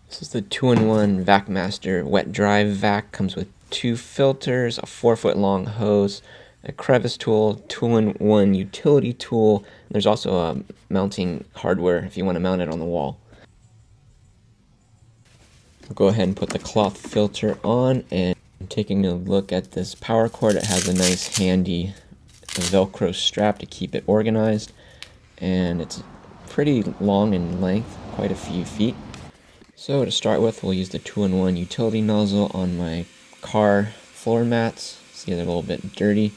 This is the 2-in-1 Vacmaster wet dry vac. Comes with 2 filters, a 4-foot long hose, a crevice tool, 2-in-1 utility tool. There's also a mounting hardware if you want to mount it on the wall. I'll go ahead and put the cloth filter on, and taking a look at this power cord, it has a nice handy Velcro strap to keep it organized, and it's pretty long in length, quite a few feet. So to start with, we'll use the 2-in-1 utility nozzle on my car floor mats. See, they're a little bit dirty,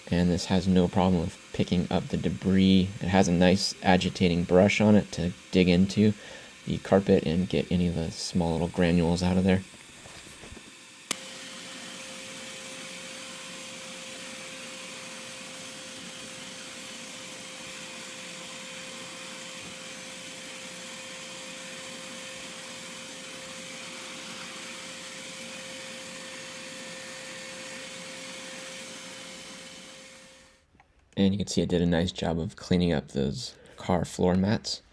and this has no problem with picking up the debris. It has a nice agitating brush on it to dig into the carpet and get any of the small little granules out of there. And you can see it did a nice job of cleaning up those car floor mats.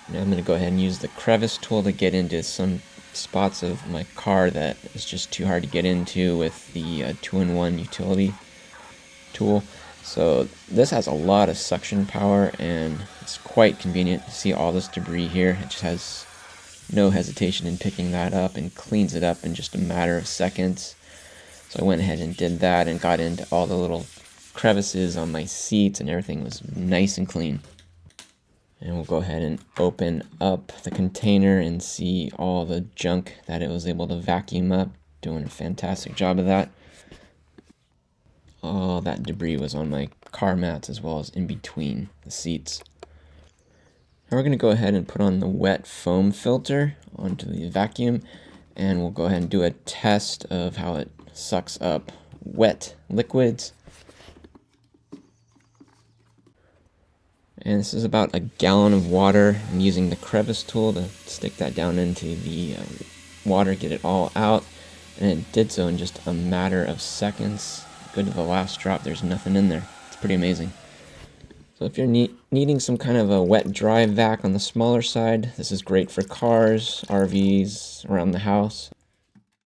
Now I'm going to go ahead and use the crevice tool to get into some spots of my car that is just too hard to get into with the 2-in-1 utility tool. So this has a lot of suction power, and it's quite convenient to see all this debris here. It just has no hesitation in picking that up and cleans it up in just a matter of seconds. So I went ahead and did that and got into all the little crevices on my seats, and everything was nice and clean. And we'll go ahead and open up the container and see all the junk that it was able to vacuum up. Doing a fantastic job of that. All that debris was on my car mats as well as in between the seats. Now we're going to go ahead and put on the wet foam filter onto the vacuum, and we'll go ahead and do a test of how it sucks up wet liquids. And this is about a gallon of water. I'm using the crevice tool to stick that down into the water, get it all out, and it did so in just a matter of seconds. Go to the last drop, there's nothing in there. It's pretty amazing. So if you're needing some kind of a wet dry vac on the smaller side, this is great for cars, RVs, around the house.